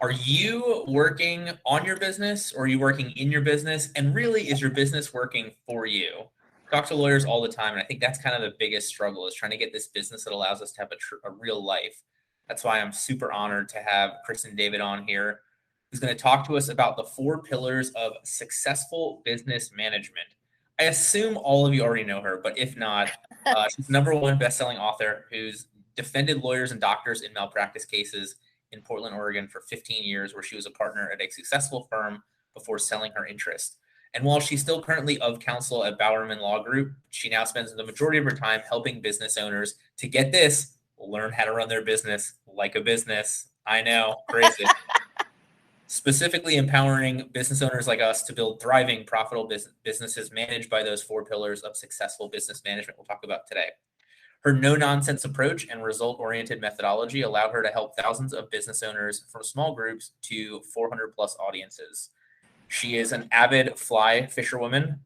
Are you working on your business or are you working in your business? And really, is your business working for you? I talk to lawyers all the time, and I think that's kind of the biggest struggle is trying to get this business that allows us to have a real life. That's why I'm super honored to have Kristen David on here, who's going to talk to us about the 4 pillars of successful business management. I assume all of you already know her, but if not, she's the #1 best-selling author who's defended lawyers and doctors in malpractice cases in Portland, Oregon for 15 years, where she was a partner at a successful firm before selling her interest. And while she's still currently of counsel at Bowerman Law Group, she now spends the majority of her time helping business owners to get this, learn how to run their business like a business. I know, crazy. Specifically empowering business owners like us to build thriving, profitable businesses managed by those 4 pillars of successful business management we'll talk about today. Her no-nonsense approach and result-oriented methodology allowed her to help thousands of business owners from small groups to 400-plus audiences. She is an avid fly fisherwoman,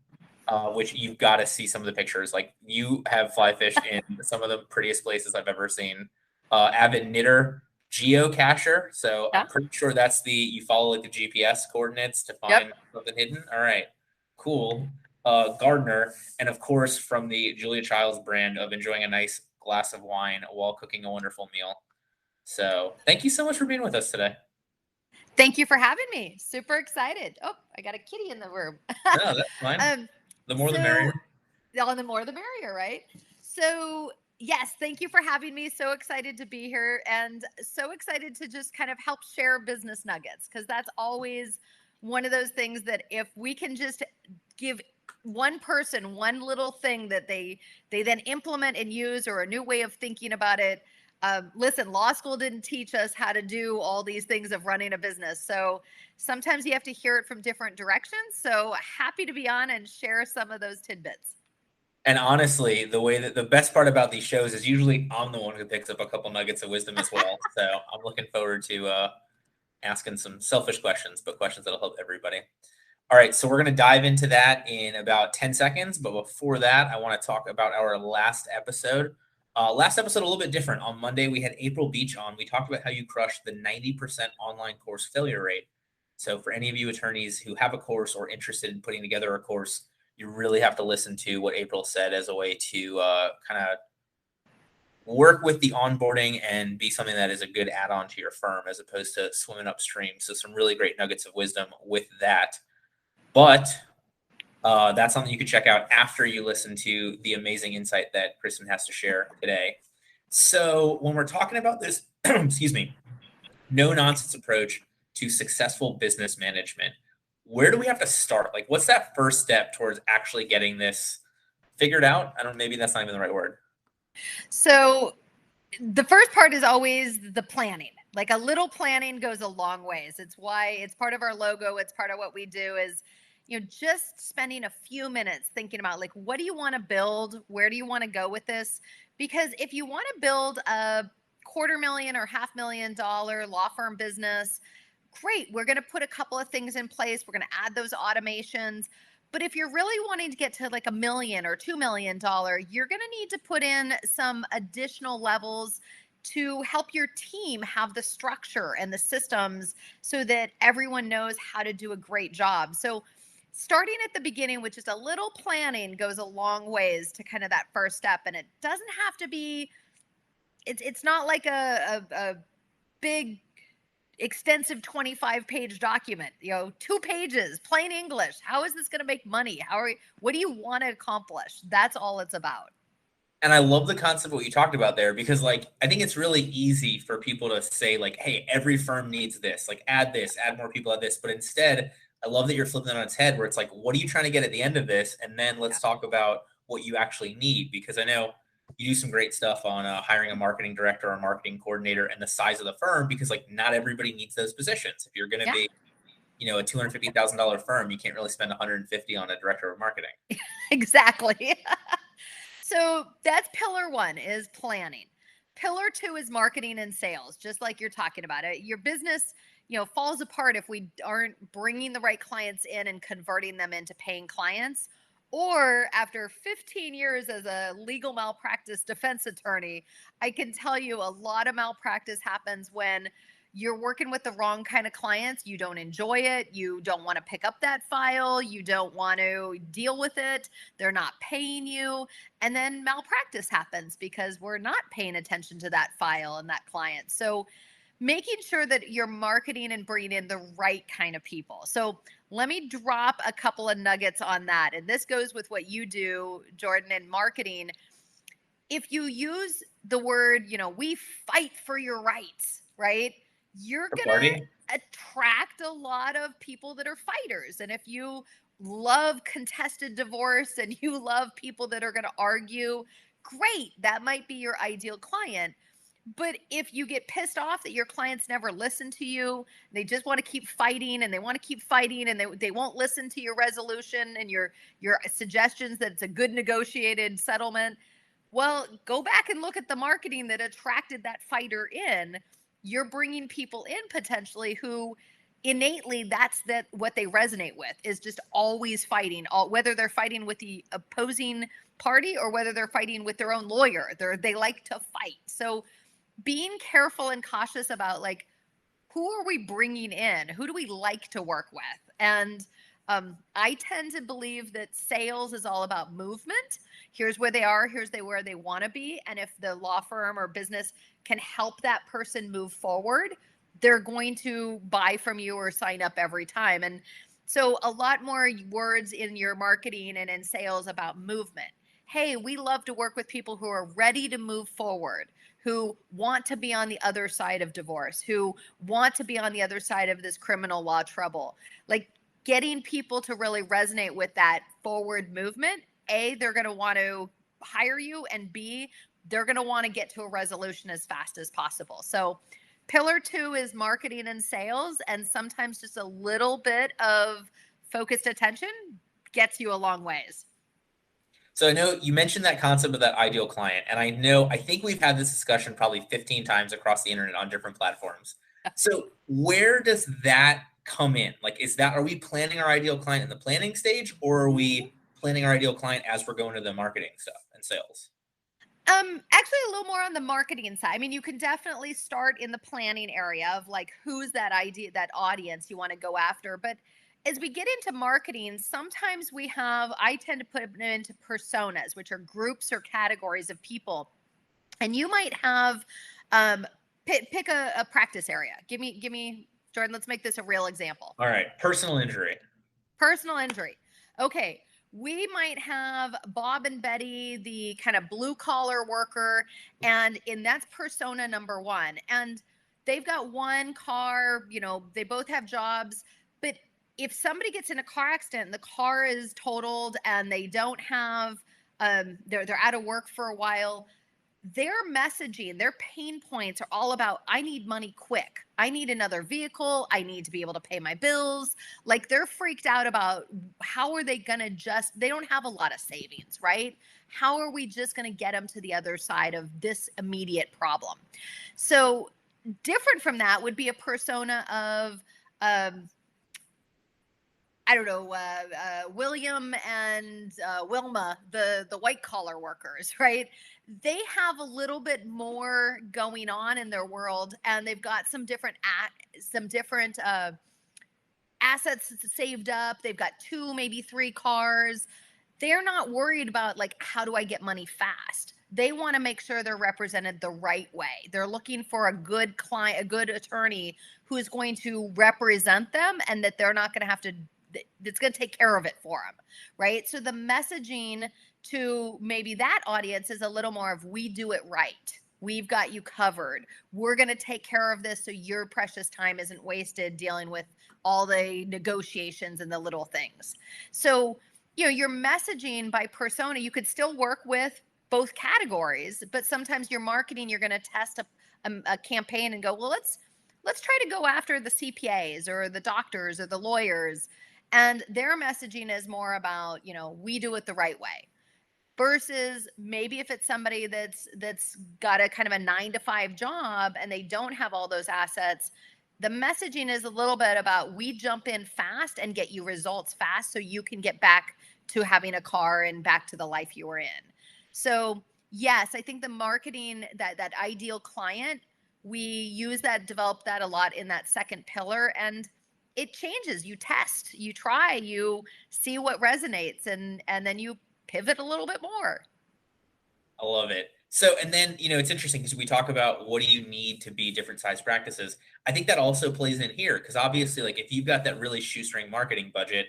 which you've got to see some of the pictures. Like, you have fly fished in some of the prettiest places I've ever seen. Avid knitter, geocacher. So Yeah. I'm pretty sure that's you follow like the GPS coordinates to find something hidden. All right, cool. Gardener, and of course, from the Julia Childs brand of enjoying a nice glass of wine while cooking a wonderful meal. So thank you so much for being with us today. Thank you for having me. Super excited. Oh, I got a kitty in the room. No, that's fine. The more the merrier. The more the merrier, right? So yes, thank you for having me. So excited to be here and so excited to just kind of help share business nuggets, because that's always one of those things that if we can just give one person one little thing that they then implement and use, or a new way of thinking about it. Listen, law school didn't teach us how to do all these things of running a business. So sometimes you have to hear it from different directions. So happy to be on and share some of those tidbits. And honestly, the best part about these shows is usually I'm the one who picks up a couple nuggets of wisdom as well. So I'm looking forward to asking some selfish questions, but questions that'll help everybody. All right, so we're going to dive into that in about 10 seconds. But before that, I want to talk about our last episode. Last episode, a little bit different. On Monday, we had April Beach on. We talked about how you crushed the 90% online course failure rate. So for any of you attorneys who have a course or interested in putting together a course, you really have to listen to what April said as a way to kind of work with the onboarding and be something that is a good add-on to your firm as opposed to swimming upstream. So some really great nuggets of wisdom with that. But that's something you can check out after you listen to the amazing insight that Kristen has to share today. So when we're talking about this, excuse me, no-nonsense approach to successful business management, where do we have to start? Like, what's that first step towards actually getting this figured out? Maybe that's not even the right word. So the first part is always the planning. Like, a little planning goes a long ways. It's why it's part of our logo. It's part of what we do is, just spending a few minutes thinking about, like, what do you want to build? Where do you want to go with this? Because if you want to build a $250,000 or $500,000 law firm business, great. We're going to put a couple of things in place. We're going to add those automations. But if you're really wanting to get to like $1 million or $2 million, you're going to need to put in some additional levels to help your team have the structure and the systems so that everyone knows how to do a great job. So starting at the beginning with just a little planning goes a long ways to kind of that first step. And it doesn't have to be, it's not like a big extensive 25-page document, 2 pages, plain English. How is this going to make money? What do you want to accomplish? That's all it's about. And I love the concept of what you talked about there, because I think it's really easy for people to say like, hey, every firm needs this, like add this, add more people, add this. But instead, I love that you're flipping it on its head, where it's like, what are you trying to get at the end of this? And then let's talk about what you actually need, because I know you do some great stuff on hiring a marketing director or a marketing coordinator and the size of the firm, because not everybody needs those positions. If you're going to be, a $250,000 firm, you can't really spend $150 on a director of marketing. Exactly. So that's pillar 1 is planning. Pillar 2 is marketing and sales, just like you're talking about it. Your business, falls apart if we aren't bringing the right clients in and converting them into paying clients. Or after 15 years as a legal malpractice defense attorney, I can tell you a lot of malpractice happens when you're working with the wrong kind of clients. You don't enjoy it. You don't want to pick up that file. You don't want to deal with it. They're not paying you. And then malpractice happens because we're not paying attention to that file and that client. So making sure that you're marketing and bringing in the right kind of people. So let me drop a couple of nuggets on that. And this goes with what you do, Jordan, in marketing. If you use the word, we fight for your rights, right? You're For going party. to attract a lot of people that are fighters. And if you love contested divorce and you love people that are going to argue, great. That might be your ideal client. But if you get pissed off that your clients never listen to you, they just want to keep fighting and they want to keep fighting and they won't listen to your resolution and your suggestions that it's a good negotiated settlement. Well, go back and look at the marketing that attracted that fighter in. You're bringing people in potentially who innately that's what they resonate with is just always fighting, whether they're fighting with the opposing party or whether they're fighting with their own lawyer. They like to fight. So being careful and cautious about like, who are we bringing in? Who do we like to work with? And I tend to believe that sales is all about movement. Here's where they are. Here's where they want to be. And if the law firm or business can help that person move forward, they're going to buy from you or sign up every time. And so a lot more words in your marketing and in sales about movement. Hey, we love to work with people who are ready to move forward, who want to be on the other side of divorce, who want to be on the other side of this criminal law trouble. Like getting people to really resonate with that forward movement. A, they're going to want to hire you, and B, they're going to want to get to a resolution as fast as possible. So pillar 2 is marketing and sales, and sometimes just a little bit of focused attention gets you a long ways. So I know you mentioned that concept of that ideal client, and I think we've had this discussion probably 15 times across the internet on different platforms. So where does that come in? Like, are we planning our ideal client in the planning stage, or are we planning our ideal client as we're going to the marketing stuff and sales? Actually a little more on the marketing side. I mean, you can definitely start in the planning area of like, who's that audience you want to go after. But as we get into marketing, sometimes I tend to put them into personas, which are groups or categories of people. And you might have, pick a practice area. Give me, Jordan, let's make this a real example. All right. Personal injury. Personal injury. Okay. We might have Bob and Betty, the kind of blue collar worker, and that's persona number 1. And they've got one car, they both have jobs. But if somebody gets in a car accident, the car is totaled and they don't have, they're out of work for a while, their messaging, their pain points are all about, I need money quick. I need another vehicle. I need to be able to pay my bills. Like they're freaked out about how are they going to they don't have a lot of savings, right? How are we just going to get them to the other side of this immediate problem? So different from that would be a persona of, I don't know, William and Wilma, the white collar workers, right? They have a little bit more going on in their world, and they've got some different assets saved up. They've got 2, maybe 3 cars. They're not worried about like, how do I get money fast? They want to make sure they're represented the right way. They're looking for a good client, a good attorney who is going to represent them, and that they're not going to have to, that's going to take care of it for them, right? So the messaging to maybe that audience is a little more of, we do it right. We've got you covered. We're going to take care of this so your precious time isn't wasted dealing with all the negotiations and the little things. So, your messaging by persona, you could still work with both categories, but sometimes your marketing, you're going to test a campaign and go, well, let's try to go after the CPAs or the doctors or the lawyers. And their messaging is more about, we do it the right way. Versus maybe if it's somebody that's got a kind of a 9-to-5 job and they don't have all those assets, the messaging is a little bit about, we jump in fast and get you results fast so you can get back to having a car and back to the life you were in. So yes, I think the marketing, that ideal client, we use that, develop that a lot in that second pillar, and it changes. You test, you try, you see what resonates, and then you pivot a little bit more. I love it. So, and then, it's interesting because we talk about what do you need to be different size practices. I think that also plays in here because obviously, like if you've got that really shoestring marketing budget,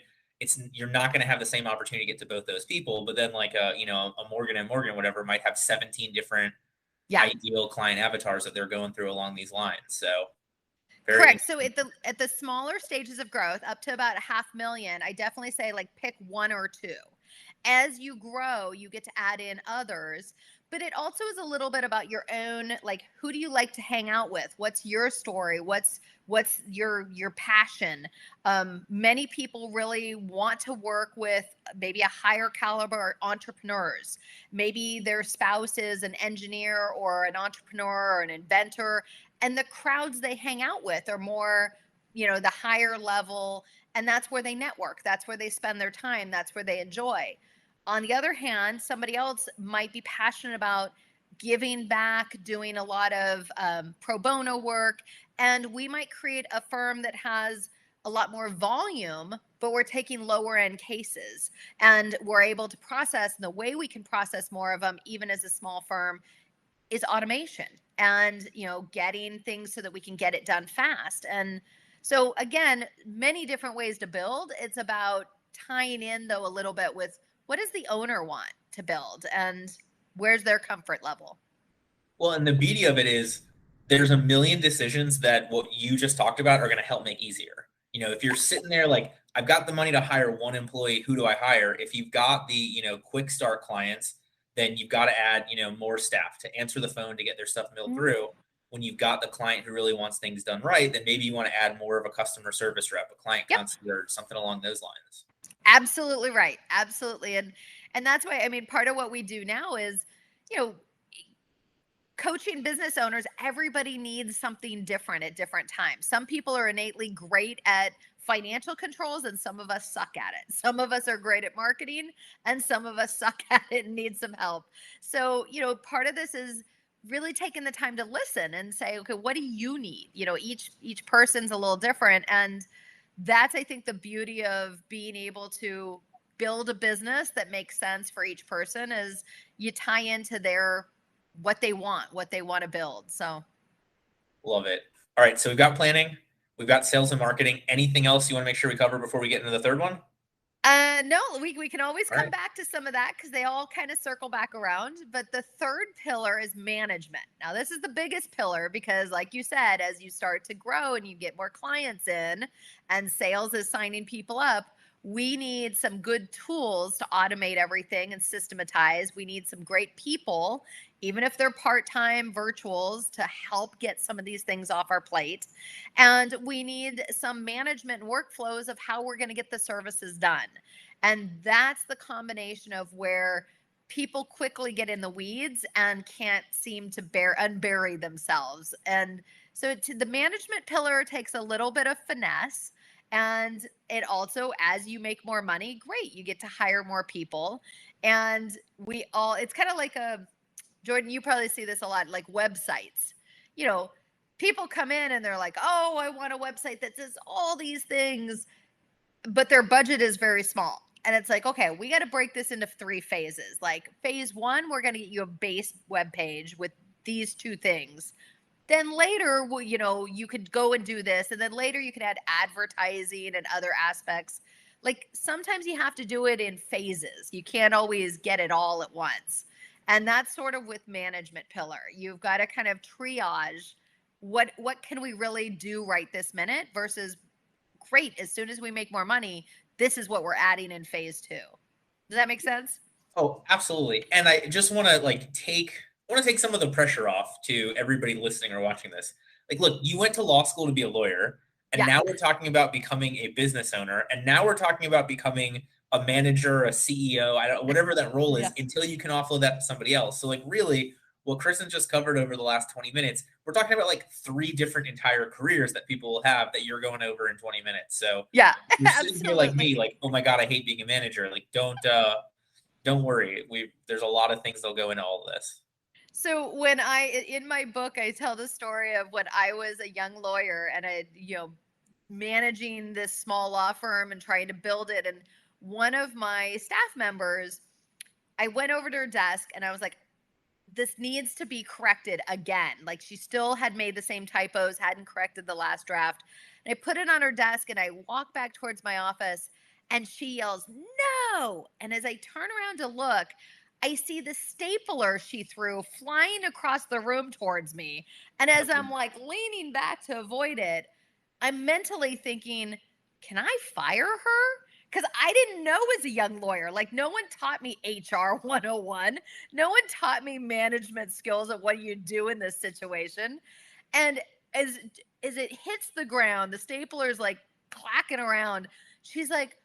you're not going to have the same opportunity to get to both those people. But then, like a Morgan and Morgan, whatever, might have 17 different Yeah. ideal client avatars that they're going through along these lines. So, very correct. So at the smaller stages of growth, up to about 500,000, I definitely say like pick one or two. As you grow, you get to add in others, but it also is a little bit about your own, like who do you like to hang out with? What's your story? What's your passion? Many people really want to work with maybe a higher caliber entrepreneurs. Maybe their spouse is an engineer or an entrepreneur or an inventor, and the crowds they hang out with are more, the higher level, and that's where they network, that's where they spend their time, that's where they enjoy. On the other hand, somebody else might be passionate about giving back, doing a lot of pro bono work, and we might create a firm that has a lot more volume, but we're taking lower end cases, and we're able to process, and the way we can process more of them even as a small firm is automation, and getting things so that we can get it done fast. And so again, many different ways to build. It's about tying in though a little bit with what does the owner want to build and where's their comfort level. Well, and the beauty of it is there's a million decisions that what you just talked about are going to help make easier. If you're sitting there like, I've got the money to hire one employee, who do I hire? If you've got the, quick start clients, then you've got to add, more staff to answer the phone to get their stuff milled through. When you've got the client who really wants things done right, then maybe you want to add more of a customer service rep, a client counselor, something along those lines. Absolutely right. Absolutely. And that's why, part of what we do now is, coaching business owners. Everybody needs something different at different times. Some people are innately great at financial controls, and some of us suck at it. Some of us are great at marketing, and some of us suck at it and need some help. So, part of this is really taking the time to listen and say, okay, what do you need? Each person's a little different, and that's, I think, the beauty of being able to build a business that makes sense for each person is you tie into what they want to build. So love it. All right. So we've got planning, we've got sales and marketing. Anything else you want to make sure we cover before we get into the third one? No, we can always come back to some of that because they all kind of circle back around. But the third pillar is management. Now, this is the biggest pillar because, like you said, as you start to grow and you get more clients in and sales is signing people up, we need some good tools to automate everything and systematize. We need some great people, even if they're part-time virtuals, to help get some of these things off our plate. And we need some management workflows of how we're going to get the services done. And that's the combination of where people quickly get in the weeds and can't seem to unbury themselves. And so the management pillar takes a little bit of finesse. And it also, as you make more money, great, you get to hire more people. And it's kind of like Jordan, you probably see this a lot, like websites. People come in and they're like, oh, I want a website that does all these things, but their budget is very small. And it's like, okay, we got to break this into 3 phases. Like phase 1, we're going to get you a base web page with these 2 things. Then later, you could go and do this. And then later you could add advertising and other aspects. Like sometimes you have to do it in phases. You can't always get it all at once. And that's sort of with management pillar. You've got to kind of triage what can we really do right this minute versus great, as soon as we make more money, this is what we're adding in phase 2. Does that make sense? Oh, absolutely. And I just want to take some of the pressure off to everybody listening or watching this. Like, look, you went to law school to be a lawyer, and now we're talking about becoming a business owner, and now we're talking about becoming a manager, a CEO, whatever that role is, until you can offload that to somebody else. So, like, really, what Kristen just covered over the last 20 minutes, we're talking about like 3 different entire careers that people will have that you're going over in 20 minutes. So, yeah, you're sitting here like me, like, oh my God, I hate being a manager. Like, don't worry. There's a lot of things that'll go into all of this. So in my book, I tell the story of when I was a young lawyer and managing this small law firm and trying to build it. And one of my staff members, I went over to her desk and I was like, this needs to be corrected again. Like she still had made the same typos, hadn't corrected the last draft. And I put it on her desk and I walk back towards my office and she yells, no. And as I turn around to look, I see the stapler she threw flying across the room towards me. And as I'm like leaning back to avoid it, I'm mentally thinking, can I fire her? Because I didn't know as a young lawyer. Like, no one taught me HR 101. No one taught me management skills of what you do in this situation. And as as it hits the ground, the stapler's like clacking around. She's like,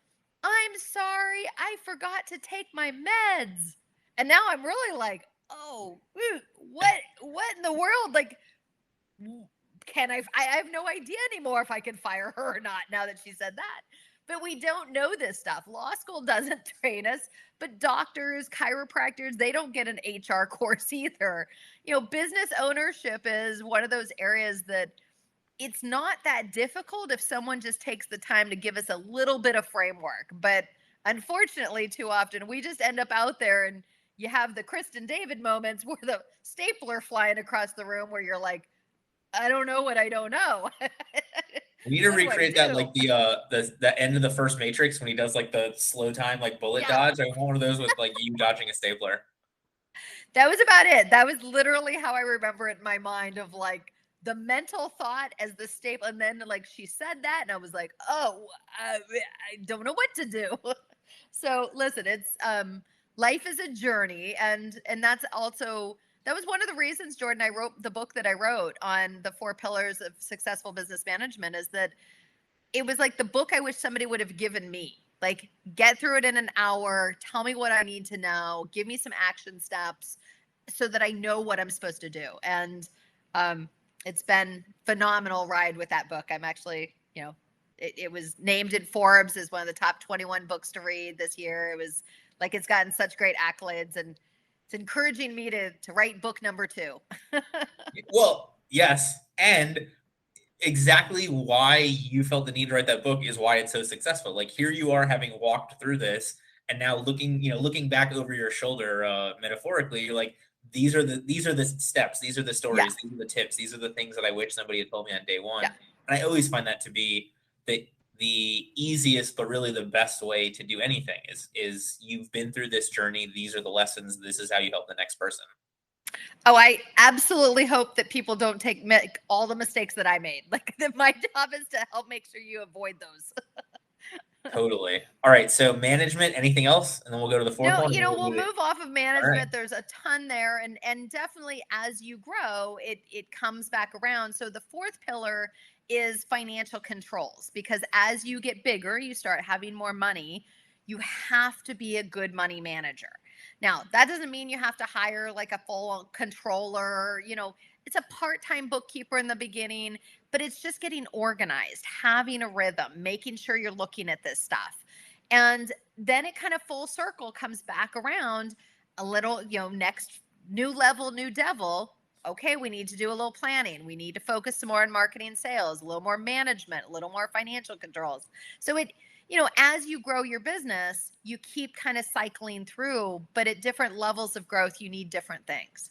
I'm sorry, I forgot to take my meds. And now I'm really like, oh, what in the world? Like, can I have no idea anymore if I can fire her or not now that she said that. But we don't know this stuff. Law school doesn't train us, but doctors, chiropractors, they don't get an HR course either. Business ownership is one of those areas that it's not that difficult if someone just takes the time to give us a little bit of framework. But unfortunately, too often we just end up out there and you have the Kristen David moments where the stapler flying across the room where you're like, I don't know what I don't know. We need to What do I recreate that, do? like the end of the first Matrix when he does like the slow time like bullet Yeah, dodge. I want one of those with like you dodging a stapler. that was about it. That was literally how I remember it in my mind of like the mental thought as the staple. And then like she said that, and I was like, oh, I don't know what to do. So listen, it's life is a journey, and that's also that was one of the reasons, Jordan, I wrote the book that I wrote on the 4 pillars of successful business management, is that it was like the book I wish somebody would have given me. Like, get through it in an hour, tell me what I need to know, give me some action steps so that I know what I'm supposed to do. And it's been phenomenal ride with that book. I'm actually, it was named in Forbes as one of the top 21 books to read this year. It was like it's gotten such great accolades, and it's encouraging me to write book number 2. Well, yes, and exactly why you felt the need to write that book is why it's so successful. Like here you are having walked through this and now looking back over your shoulder, metaphorically, you're like, these are the steps, these are the Yeah. stories, these are the tips, these are the things that I wish somebody had told me on day one. Yeah. And I always find that to be the easiest, but really the best way to do anything is you've been through this journey. These are the lessons. This is how you help the next person. Oh, I absolutely hope that people don't make all the mistakes that I made. Like that my job is to help make sure you avoid those. Totally. All right. So management, anything else? And then we'll go to the fourth No, one. And then we'll we'll move off of all right. management. There's a ton there, and definitely as you grow, it comes back around. So the fourth pillar is financial controls, because as you get bigger, you start having more money. You have to be a good money manager. Now, that doesn't mean you have to hire like a full controller, it's a part-time bookkeeper in the beginning, but it's just getting organized, having a rhythm, making sure you're looking at this stuff. And then it kind of full circle comes back around a little, next new level, new devil. Okay, we need to do a little planning. We need to focus some more on marketing, sales, a little more management, a little more financial controls. So as you grow your business, you keep kind of cycling through, but at different levels of growth, you need different things.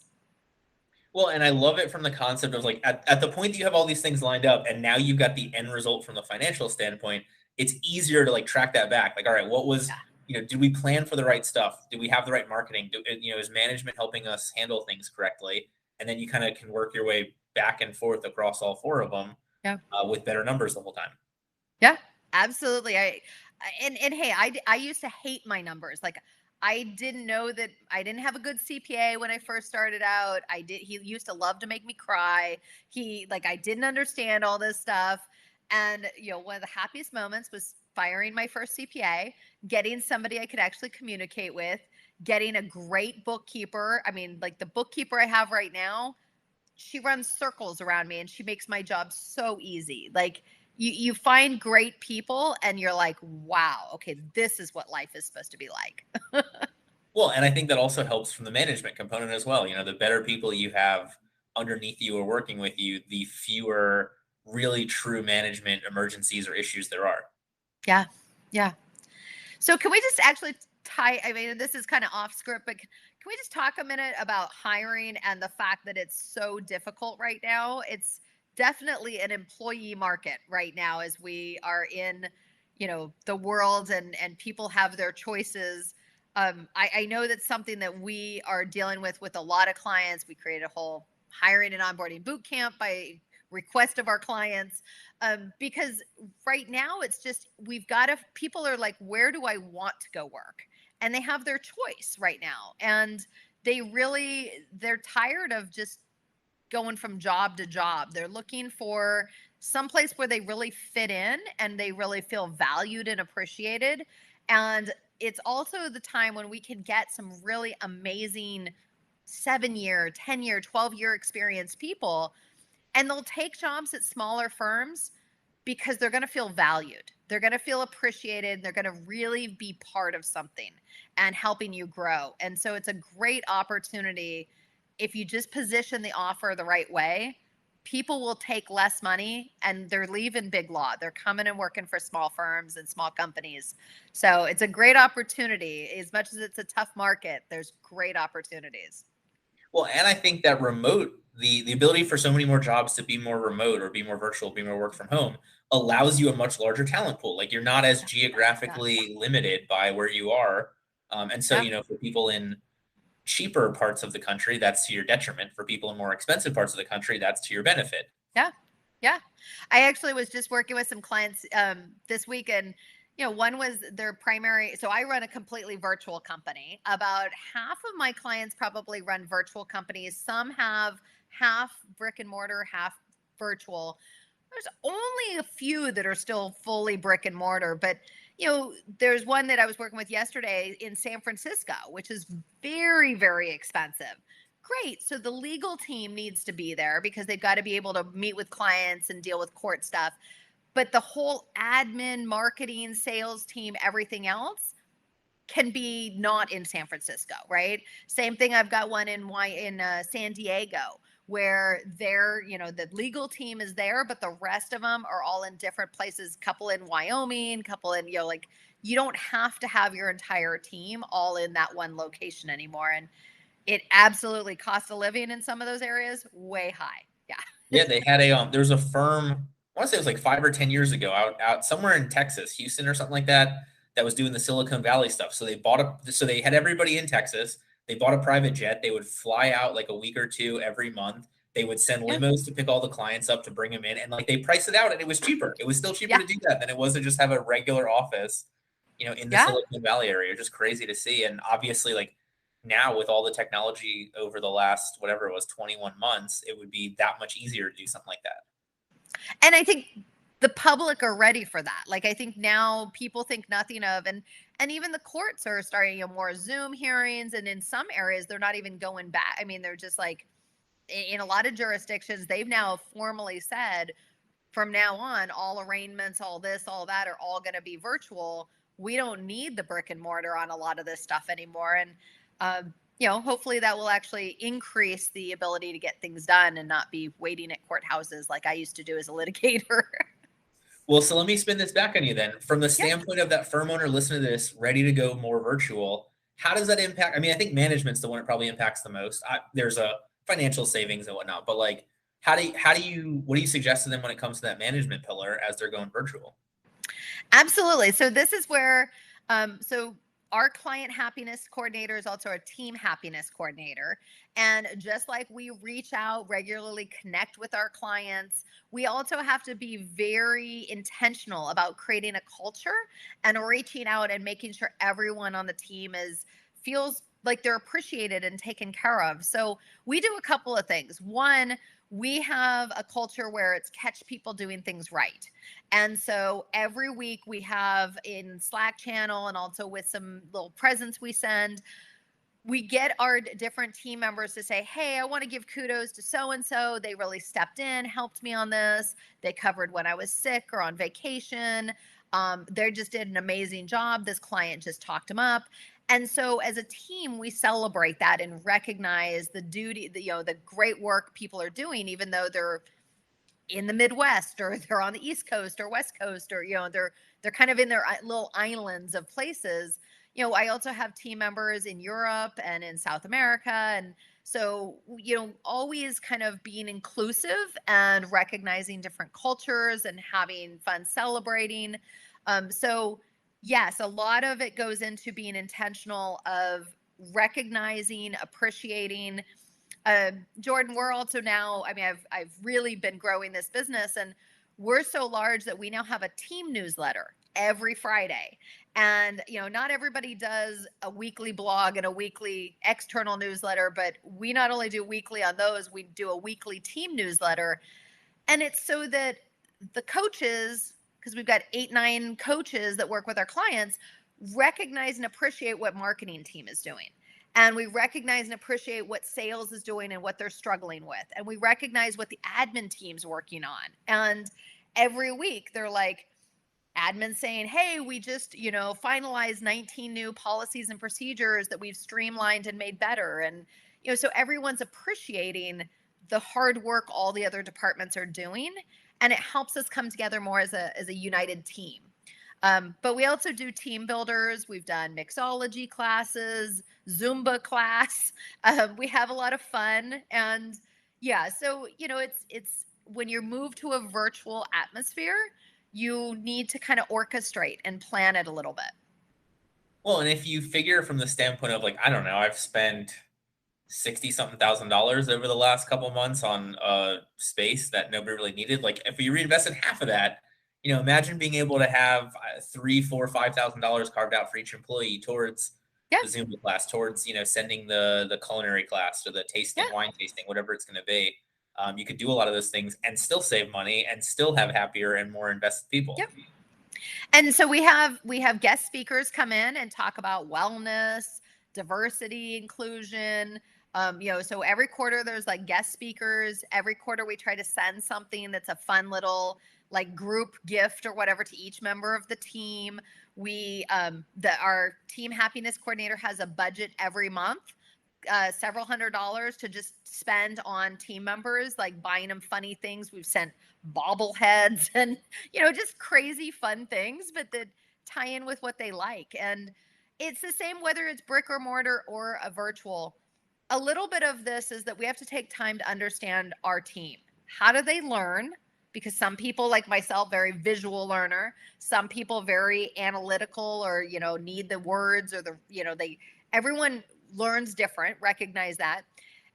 Well, and I love it from the concept of like at the point that you have all these things lined up and now you've got the end result from the financial standpoint, it's easier to like track that back. Like, all right, what was, Yeah. did we plan for the right stuff? Did we have the right marketing? Is management helping us handle things correctly? And then you kind of can work your way back and forth across all 4 of them Yeah. with better numbers the whole time. Yeah, absolutely. And hey, I used to hate my numbers. Like I didn't know that I didn't have a good CPA when I first started out. He used to love to make me cry. I didn't understand all this stuff. And one of the happiest moments was firing my first CPA, getting somebody I could actually communicate with, getting a great bookkeeper. I mean, like the bookkeeper I have right now, she runs circles around me and she makes my job so easy. Like you find great people and you're like, wow, okay, this is what life is supposed to be like. Well, and I think that also helps from the management component as well. You know, the better people you have underneath you or working with you, the fewer really true management emergencies or issues there are. Yeah. Yeah. So can we just actually tie, I mean, this is kind of off script, but can we just talk a minute about hiring and the fact that it's so difficult right now? It's definitely an employee market right now as we are in, the world and people have their choices. I know that's something that we are dealing with a lot of clients. We created a whole hiring and onboarding boot camp by request of our clients, because right now it's just we've got to people are like, where do I want to go work? And they have their choice right now, and they're tired of just going from job to job. They're looking for someplace where they really fit in and they really feel valued and appreciated. And it's also the time when we can get some really amazing 7-year, 10-year, 12-year experienced people, and they'll take jobs at smaller firms because they're going to feel valued. They're going to feel appreciated. They're going to really be part of something and helping you grow. And so it's a great opportunity if you just position the offer the right way. People will take less money and they're leaving big law. They're coming and working for small firms and small companies. So it's a great opportunity. As much as it's a tough market, there's great opportunities. Well, and I think that the ability for so many more jobs to be more remote or be more virtual, be more work from home allows you a much larger talent pool. Like you're not as Yeah. geographically limited by where you are. And so, Yeah. you know, for people in cheaper parts of the country, that's to your detriment. For people in more expensive parts of the country, that's to your benefit. Yeah. Yeah. I actually was just working with some clients this week, and one was their primary. So I run a completely virtual company. About half of my clients probably run virtual companies. Some have half brick and mortar, half virtual. There's only a few that are still fully brick and mortar, but there's one that I was working with yesterday in San Francisco, which is very, very expensive. Great. So the legal team needs to be there because they've got to be able to meet with clients and deal with court stuff. But the whole admin, marketing, sales team, everything else can be not in San Francisco, right? Same thing. I've got one in San Diego where the legal team is there, but the rest of them are all in different places. Couple in Wyoming, couple in like you don't have to have your entire team all in that one location anymore, and it absolutely costs a living in some of those areas way high. Yeah. Yeah, they had there's a firm, I want to say it was like 5 or 10 years ago, out somewhere in Texas, Houston or something like that, that was doing the Silicon Valley stuff. So they had everybody in Texas. They bought a private jet. They would fly out like a week or two every month. They would send Yeah. limos to pick all the clients up to bring them in, and like they priced it out, and it was cheaper. It was still cheaper Yeah. to do that than it was to just have a regular office, in the Yeah. Silicon Valley area. Just crazy to see. And obviously, like now with all the technology over the last whatever it was 21 months, it would be that much easier to do something like that. And I think the public are ready for that. Like I think now people think nothing of, and even the courts are starting more Zoom hearings, and in some areas they're not even going back. I mean, they're just like in a lot of jurisdictions they've now formally said from now on all arraignments, all this, all that are all going to be virtual. We don't need the brick and mortar on a lot of this stuff anymore. And hopefully that will actually increase the ability to get things done and not be waiting at courthouses like I used to do as a litigator. Well, so let me spin this back on you then. From the Yeah. standpoint of that firm owner listening to this, ready to go more virtual, how does that impact? I mean, I think management's the one it probably impacts the most. There's a financial savings and whatnot, but like, what do you suggest to them when it comes to that management pillar as they're going virtual? Absolutely. So this is where, so our client happiness coordinator is also a team happiness coordinator. And just like we reach out regularly, connect with our clients, we also have to be very intentional about creating a culture and reaching out and making sure everyone on the team feels like they're appreciated and taken care of. So we do a couple of things. One, we have a culture where it's catch people doing things right. And so every week we have in Slack channel and also with some little presents we send, we get our different team members to say, hey, I want to give kudos to so-and-so. They really stepped in, helped me on this. They covered when I was sick or on vacation. They just did an amazing job. This client just talked them up. And so as a team, we celebrate that and recognize the duty, the great work people are doing, even though they're in the Midwest or they're on the East Coast or West Coast, or they're kind of in their little islands of places. I also have team members in Europe and in South America, and so always kind of being inclusive and recognizing different cultures and having fun celebrating. So yes, a lot of it goes into being intentional of recognizing, appreciating. Jordan, we're also now, I mean, I've really been growing this business, and we're so large that we now have a team newsletter every Friday. And, not everybody does a weekly blog and a weekly external newsletter, but we not only do weekly on those, we do a weekly team newsletter. And it's so that the coaches, because we've got 8-9 coaches that work with our clients, recognize and appreciate what marketing team is doing. And we recognize and appreciate what sales is doing and what they're struggling with. And we recognize what the admin team's working on. And every week they're like, admin saying, hey, we just, finalized 19 new policies and procedures that we've streamlined and made better. And, so everyone's appreciating the hard work all the other departments are doing. And it helps us come together more as a united team. But we also do team builders. We've done mixology classes, Zumba class. We have a lot of fun. And yeah, so, it's when you're moved to a virtual atmosphere, you need to kind of orchestrate and plan it a little bit. Well, and if you figure from the standpoint of like, I don't know, I've spent 60 something $1,000s over the last couple months on space that nobody really needed. Like if you reinvested half of that, imagine being able to have $3,000, $4,000, $5,000 carved out for each employee towards the Zumba class, towards, sending the culinary class or the tasting, wine tasting, whatever it's going to be. You could do a lot of those things and still save money and still have happier and more invested people. Yep. And so we have guest speakers come in and talk about wellness, diversity, inclusion. So every quarter there's like guest speakers. Every quarter we try to send something that's a fun little like group gift or whatever to each member of the team. Our team happiness coordinator has a budget every month, several $100s to just spend on team members, like buying them funny things. We've sent bobbleheads and, just crazy fun things, but that tie in with what they like. And it's the same whether it's brick or mortar or a virtual. A little bit of this is that we have to take time to understand our team. How do they learn? Because some people like myself, very visual learner, some people very analytical or, need the words or everyone learns different, recognize that,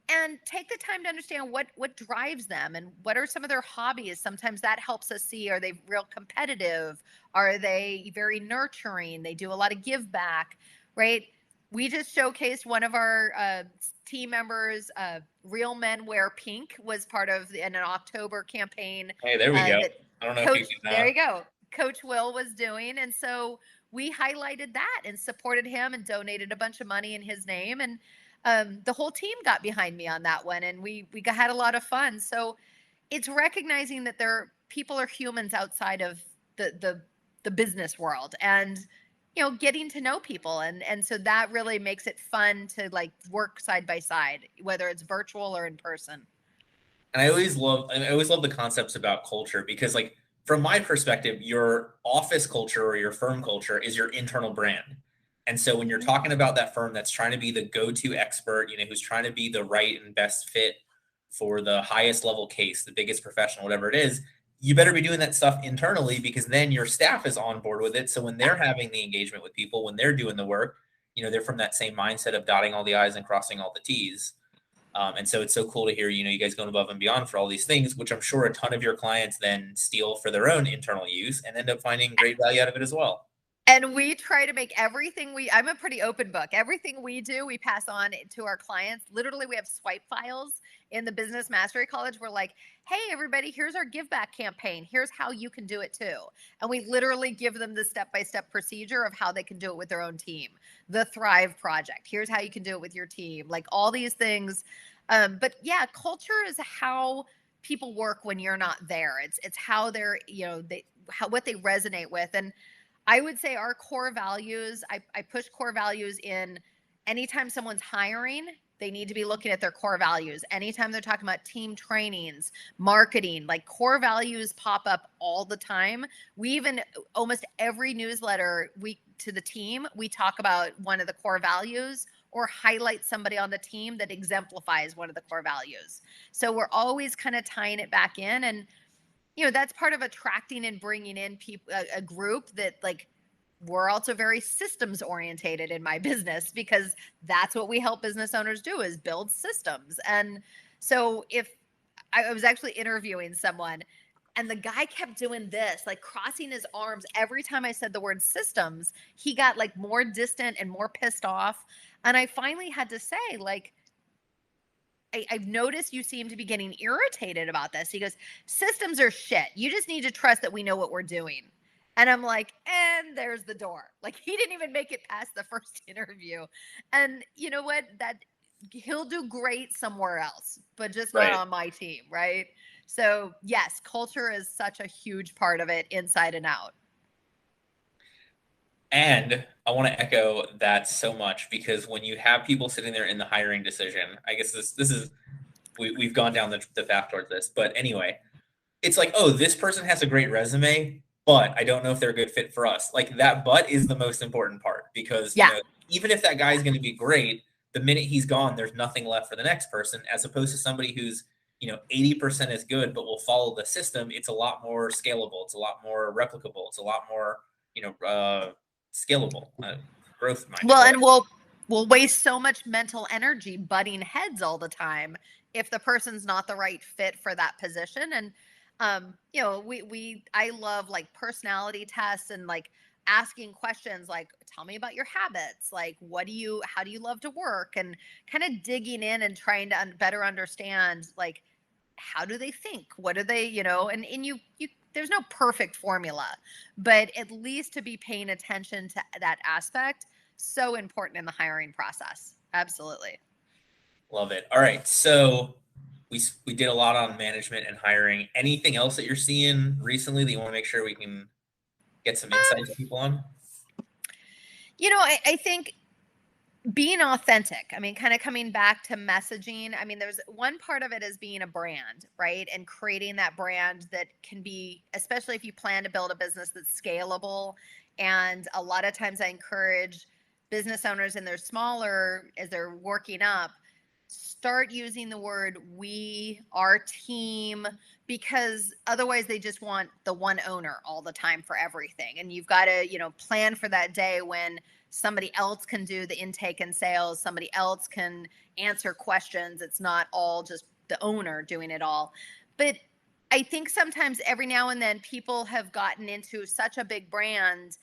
and take the time to understand what drives them and what are some of their hobbies. Sometimes that helps us see, are they real competitive? Are they very nurturing? They do a lot of give back, right? We just showcased one of our team members, Real Men Wear Pink, was part of an October campaign. Hey, there we go. I don't know Coach, if you can. There you go. Coach Will was doing. And so we highlighted that and supported him and donated a bunch of money in his name. And the whole team got behind me on that one. And we had a lot of fun. So it's recognizing that people are humans outside of the business world, and getting to know people. And so that really makes it fun to like work side by side, whether it's virtual or in person. And I always love the concepts about culture, because like from my perspective, your office culture or your firm culture is your internal brand. And so when you're talking about that firm that's trying to be the go-to expert, who's trying to be the right and best fit for the highest level case, the biggest professional, whatever it is, you better be doing that stuff internally, because then your staff is on board with it. So when they're having the engagement with people, when they're doing the work, they're from that same mindset of dotting all the I's and crossing all the T's. And so it's so cool to hear, you guys going above and beyond for all these things, which I'm sure a ton of your clients then steal for their own internal use and end up finding great value out of it as well. And we try to make everything I'm a pretty open book. Everything we do, we pass on to our clients. Literally, we have swipe files in the Business Mastery College. We're like, hey, everybody, here's our give back campaign. Here's how you can do it too. And we literally give them the step-by-step procedure of how they can do it with their own team. The Thrive Project. Here's how you can do it with your team. Like all these things. But yeah, culture is how people work when you're not there. It's how they're, what they resonate with. And I would say our core values, I push core values in anytime someone's hiring, they need to be looking at their core values. Anytime they're talking about team trainings, marketing, like core values pop up all the time. We even almost every newsletter we to the team, we talk about one of the core values or highlight somebody on the team that exemplifies one of the core values. So we're always kind of tying it back in. And that's part of attracting and bringing in people, a group that like, we're also very systems orientated in my business, because that's what we help business owners do, is build systems. And so if I was actually interviewing someone and the guy kept doing this, like crossing his arms every time I said the word systems, he got like more distant and more pissed off. And I finally had to say, like, I've noticed you seem to be getting irritated about this. He goes, systems are shit. You just need to trust that we know what we're doing. And I'm like, and there's the door. Like, he didn't even make it past the first interview. And you know what? That he'll do great somewhere else, but just not Right. on my team. Right. So yes, culture is such a huge part of it, inside and out. And I want to echo that so much, because when you have people sitting there in the hiring decision, I guess this is we've gone down the path towards this, but anyway, it's like, oh, this person has a great resume, but I don't know if they're a good fit for us. Like, that but is the most important part, because Yeah. even if that guy is going to be great, the minute he's gone, there's nothing left for the next person, as opposed to somebody who's 80% as good but will follow the system. It's a lot more scalable, it's a lot more replicable, it's a lot more scalable, growth minded, Well, whatever. and we'll waste so much mental energy butting heads all the time if the person's not the right fit for that position. And we I love like personality tests and like asking questions like, tell me about your habits, like how do you love to work, and kind of digging in and trying to better understand, like, how do they think, what do they, and you there's no perfect formula, but at least to be paying attention to that aspect, so important in the hiring process. Absolutely. Love it. All right, so we did a lot on management and hiring. Anything else that you're seeing recently that you want to make sure we can get some insight to people on? I think being authentic, I mean, kind of coming back to messaging. I mean, there's one part of it is being a brand, right? And creating that brand that can be, especially if you plan to build a business that's scalable. And a lot of times I encourage business owners, and they're smaller, as they're working up, start using the word we, our team, because otherwise they just want the one owner all the time for everything. And you've got to, plan for that day when somebody else can do the intake and sales, somebody else can answer questions. It's not all just the owner doing it all. But I think sometimes every now and then people have gotten into such a big brand,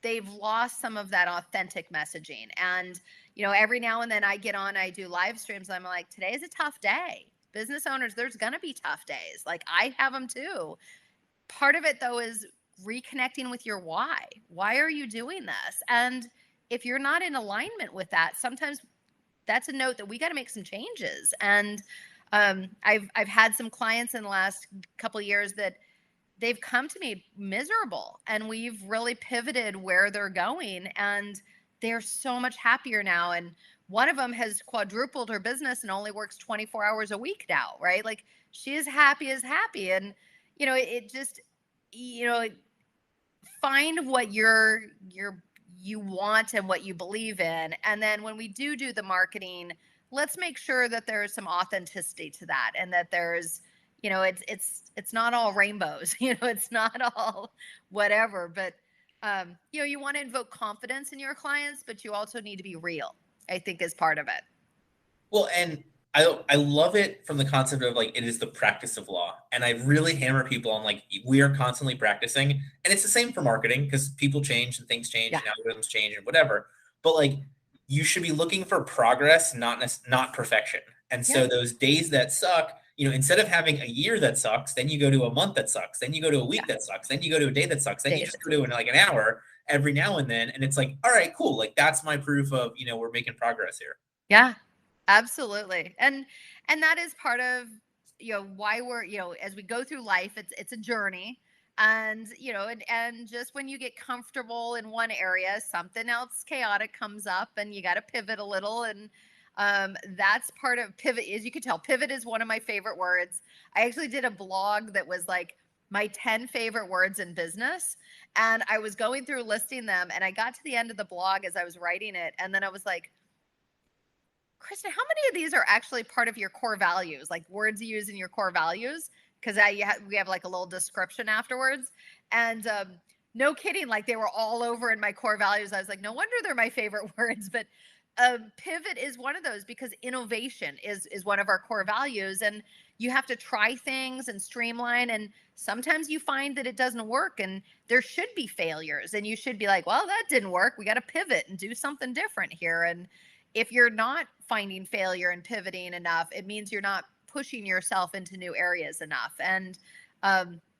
they've lost some of that authentic messaging. And every now and then I get on, I do live streams, I'm like, today's a tough day. Business owners, there's going to be tough days, like I have them too. Part of it though is reconnecting with your why are you doing this? And if you're not in alignment with that, sometimes that's a note that we got to make some changes. And I've had some clients in the last couple of years that they've come to me miserable, and we've really pivoted where they're going, and they're so much happier now. And one of them has quadrupled her business and only works 24 hours a week now, right? Like, she is happy as happy. And it just, you know find what you want and what you believe in. And then when we do the marketing, let's make sure that there's some authenticity to that, and that there's, it's not all rainbows, it's not all whatever. But you want to invoke confidence in your clients, but you also need to be real, I think, is part of it. Well, and I love it from the concept of, like, it is the practice of law. And I really hammer people on, like, we are constantly practicing. And it's the same for marketing, because people change and things change Yeah. and algorithms change and whatever. But, like, you should be looking for progress, not perfection. And so Yeah. those days that suck, instead of having a year that sucks, then you go to a month that sucks, then you go to a week Yeah. that sucks, then you go to a day that sucks, then you Days. just go to like an hour every now and then. And it's like, all right, cool. Like, that's my proof of, we're making progress here. Yeah, absolutely. And that is part of, why we're, as we go through life, it's a journey. And, and just when you get comfortable in one area, something else chaotic comes up and you got to pivot a little. And that's part of pivot. As you can tell, pivot is one of my favorite words. I actually did a blog that was like my 10 favorite words in business. And I was going through listing them, and I got to the end of the blog as I was writing it. And then I was like, Kristen, how many of these are actually part of your core values, like words you use in your core values? Because we have like a little description afterwards. And no kidding, like they were all over in my core values. I was like, no wonder they're my favorite words. But pivot is one of those, because innovation is one of our core values. And you have to try things and streamline. And sometimes you find that it doesn't work, and there should be failures. And you should be like, well, that didn't work. We got to pivot and do something different here. And if you're not finding failure and pivoting enough, it means you're not pushing yourself into new areas enough. And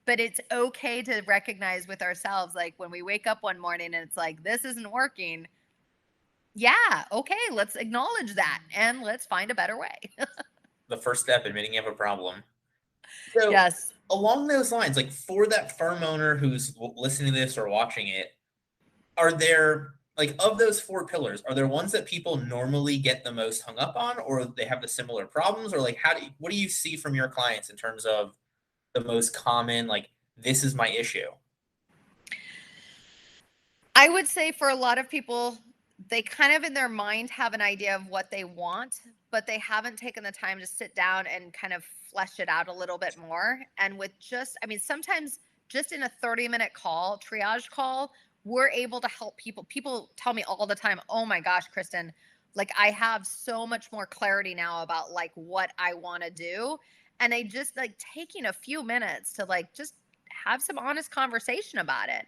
but it's okay to recognize with ourselves, like when we wake up one morning and it's like, this isn't working. Yeah, okay, let's acknowledge that and let's find a better way. The first step, admitting you have a problem. So Yes. along those lines, like for that firm owner who's listening to this or watching it, are there, like, of those four pillars, are there ones that people normally get the most hung up on, or they have the similar problems, or like what do you see from your clients in terms of the most common, like, this is my issue? I would say for a lot of people, they kind of in their mind have an idea of what they want, but they haven't taken the time to sit down and kind of flesh it out a little bit more. And with just, I mean, sometimes just in a 30-minute call, triage call, we're able to help people. People tell me all the time, oh my gosh, Kristen, like I have so much more clarity now about like what I want to do. And I just like taking a few minutes to like just have some honest conversation about it.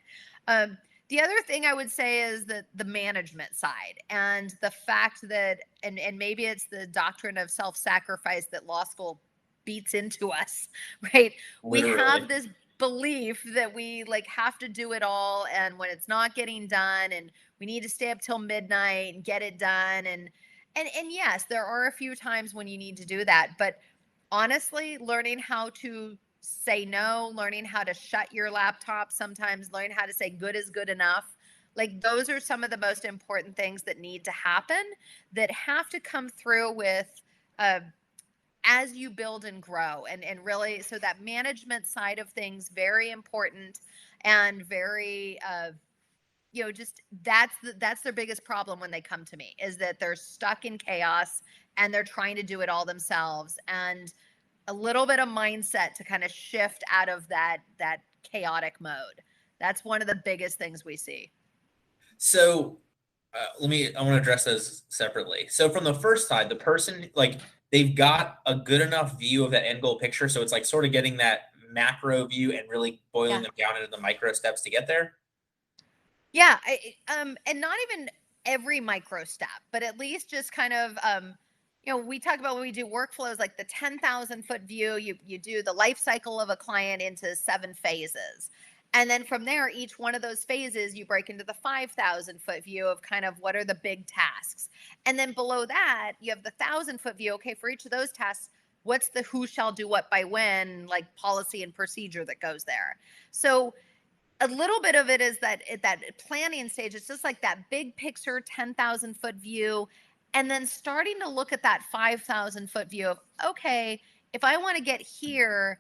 The other thing I would say is that the management side, and the fact that, and maybe it's the doctrine of self-sacrifice that law school beats into us, right? We Literally. have this belief that we like have to do it all, and when it's not getting done, and we need to stay up till midnight and get it done. And yes, there are a few times when you need to do that, but honestly, learning how to say no, learning how to shut your laptop, sometimes learn how to say good is good enough. Like those are some of the most important things that need to happen, that have to come through with as you build and grow. And really, so that management side of things, very important, and very just that's their biggest problem when they come to me, is that they're stuck in chaos and they're trying to do it all themselves. And a little bit of mindset to kind of shift out of that chaotic mode. That's one of the biggest things we see. So I want to address those separately. So from the first side, the person, like, they've got a good enough view of that end goal picture. So it's like sort of getting that macro view and really boiling them down into the micro steps to get there. Yeah. And not even every micro step, but at least just kind of, we talk about when we do workflows, like the 10,000 foot view, you do the life cycle of a client into 7 phases. And then from there, each one of those phases, you break into the 5,000 foot view of kind of what are the big tasks. And then below that, you have the 1,000 foot view. Okay, for each of those tasks, what's the who shall do what by when, like policy and procedure that goes there. So a little bit of it is that at that planning stage, it's just like that big picture 10,000 foot view. And then starting to look at that 5,000 foot view of, okay, if I want to get here,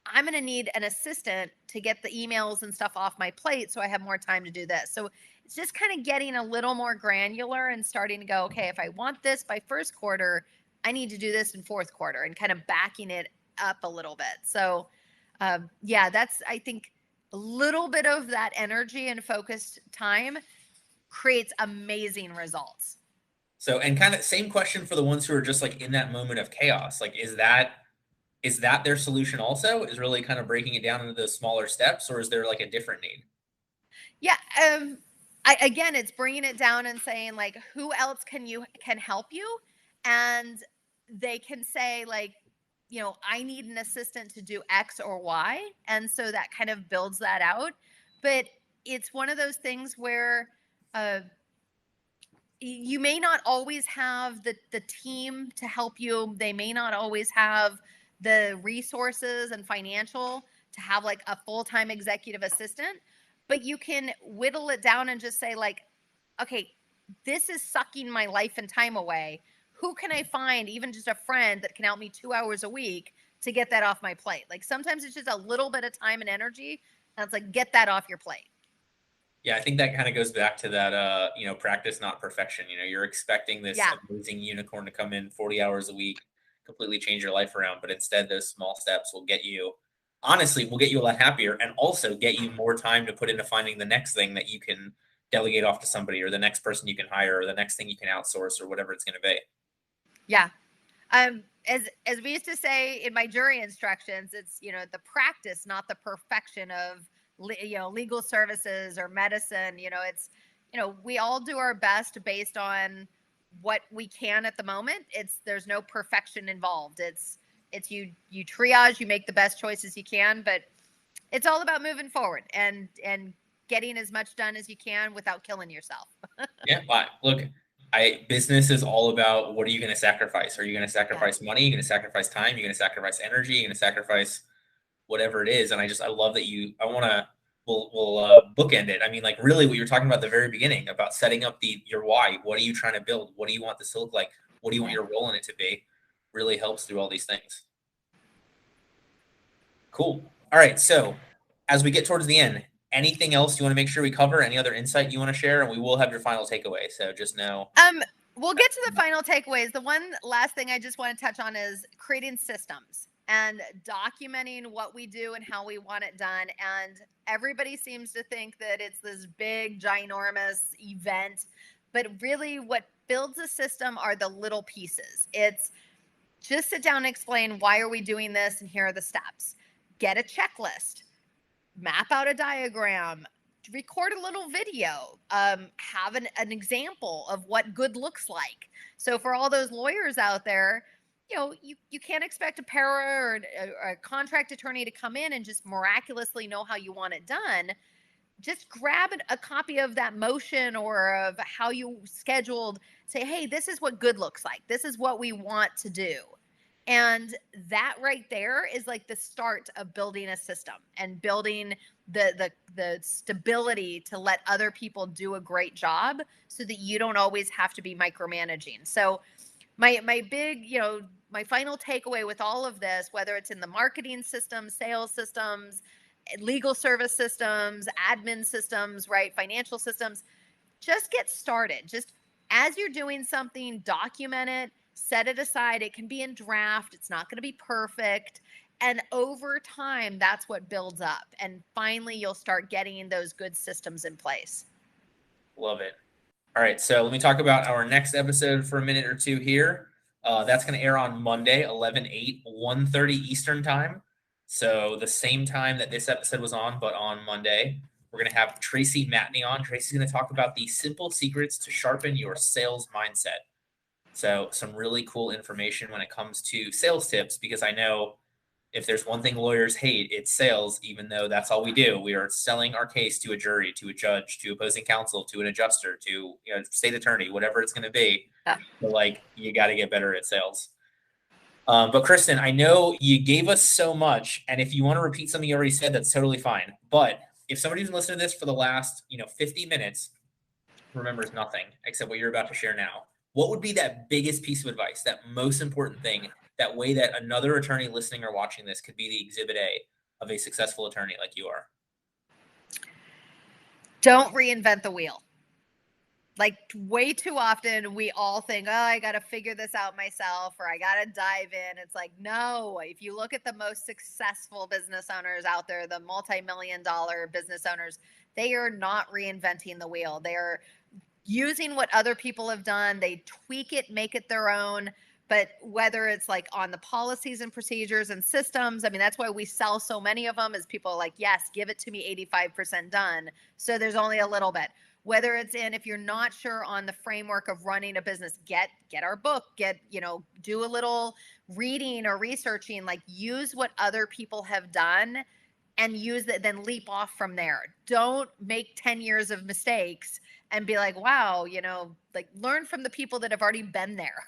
I'm going to need an assistant to get the emails and stuff off my plate so I have more time to do this. So it's just kind of getting a little more granular and starting to go, okay, if I want this by first quarter, I need to do this in fourth quarter, and kind of backing it up a little bit. So that's, I think, a little bit of that energy and focused time creates amazing results. So, and kind of same question for the ones who are just like in that moment of chaos. Like, is that their solution also? Is really kind of breaking it down into those smaller steps, or is there like a different need? Yeah. Again, it's bringing it down and saying like, who else can help you? And they can say like, I need an assistant to do X or Y. And so that kind of builds that out. But it's one of those things where you may not always have the team to help you. They may not always have the resources and financial to have like a full-time executive assistant, but you can whittle it down and just say like, okay, this is sucking my life and time away. Who can I find, even just a friend that can help me 2 hours a week to get that off my plate? Like sometimes it's just a little bit of time and energy, and it's like, get that off your plate. Yeah, I think that kind of goes back to that, practice, not perfection. You're expecting this Yeah. amazing unicorn to come in 40 hours a week, completely change your life around. But instead, those small steps honestly, will get you a lot happier and also get you more time to put into finding the next thing that you can delegate off to somebody, or the next person you can hire, or the next thing you can outsource, or whatever it's going to be. Yeah. As we used to say in my jury instructions, it's, the practice, not the perfection of, legal services or medicine. It's, we all do our best based on what we can at the moment. There's no perfection involved. It's you triage, you make the best choices you can, but it's all about moving forward and getting as much done as you can without killing yourself. Yeah, look, business is all about, what are you going to sacrifice? Are you going to sacrifice money? Are you going to sacrifice time? Are you going to sacrifice energy? Are you going to sacrifice whatever it is? And I love that we'll bookend it. I mean, like really what you're talking about at the very beginning about setting up your why. What are you trying to build? What do you want this to look like? What do you want your role in it to be? Really helps through all these things. Cool. All right. So as we get towards the end, anything else you want to make sure we cover? Any other insight you want to share? And we will have your final takeaway. So just know. We'll get to the final takeaways. The one last thing I just want to touch on is creating systems and documenting what we do and how we want it done. And everybody seems to think that it's this big, ginormous event, but really what builds a system are the little pieces. It's just sit down and explain, why are we doing this? And here are the steps. Get a checklist, map out a diagram, record a little video, have an example of what good looks like. So for all those lawyers out there, you can't expect a para or a contract attorney to come in and just miraculously know how you want it done. Just grab a copy of that motion or of how you scheduled. Say, hey, this is what good looks like. This is what we want to do. And that right there is like the start of building a system and building the stability to let other people do a great job so that you don't always have to be micromanaging. So my big, my final takeaway with all of this, whether it's in the marketing systems, sales systems, legal service systems, admin systems, right, financial systems, just get started. Just as you're doing something, document it, set it aside. It can be in draft. It's not going to be perfect. And over time, that's what builds up. And finally, you'll start getting those good systems in place. Love it. All right. So let me talk about our next episode for a minute or two here. That's going to air on Monday, 11/8, 1:30 Eastern time. So the same time that this episode was on, but on Monday. We're going to have Tracy Matney on. Tracy's going to talk about the simple secrets to sharpen your sales mindset. So some really cool information when it comes to sales tips, because I know if there's one thing lawyers hate, it's sales, even though that's all we do. We are selling our case to a jury, to a judge, to opposing counsel, to an adjuster, to state attorney, whatever it's going to be. Yeah. But you got to get better at sales. But Kristen, I know you gave us so much, and if you want to repeat something you already said, that's totally fine. But if somebody's been listening to this for the last 50 minutes, remembers nothing except what you're about to share now, what would be that biggest piece of advice, that most important thing, that way that another attorney listening or watching this could be the exhibit A of a successful attorney like you are? Don't reinvent the wheel. Like way too often we all think, oh, I got to figure this out myself, or I got to dive in. It's like, no, if you look at the most successful business owners out there, the multi-million-dollar business owners, they are not reinventing the wheel. They're using what other people have done. They tweak it, make it their own. But whether it's like on the policies and procedures and systems, I mean, that's why we sell so many of them, is people are like, yes, give it to me 85% done. So there's only a little bit. Whether it's if you're not sure on the framework of running a business, get our book, do a little reading or researching, like use what other people have done and use that, then leap off from there. Don't make 10 years of mistakes and be like, wow, learn from the people that have already been there,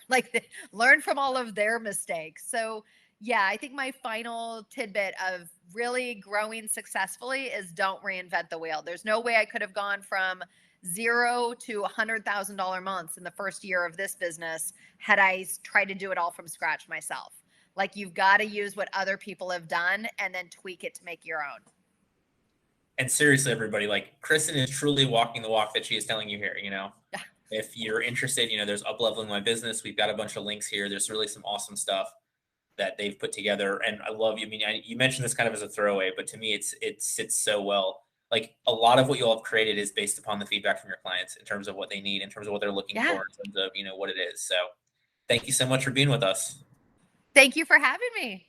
learn from all of their mistakes. So Yeah, I think my final tidbit of really growing successfully is don't reinvent the wheel. There's no way I could have gone from zero to $100,000 months in the first year of this business had I tried to do it all from scratch myself. Like you've got to use what other people have done and then tweak it to make your own. And seriously, everybody, like Kristen is truly walking the walk that she is telling you here. If you're interested, there's Up Leveling My Business. We've got a bunch of links here. There's really some awesome stuff that they've put together. And I love you. I mean, you mentioned this kind of as a throwaway, but to me, it sits so well. Like a lot of what you'll have created is based upon the feedback from your clients in terms of what they need, in terms of what they're looking Yeah. for, in terms of, what it is. So thank you so much for being with us. Thank you for having me.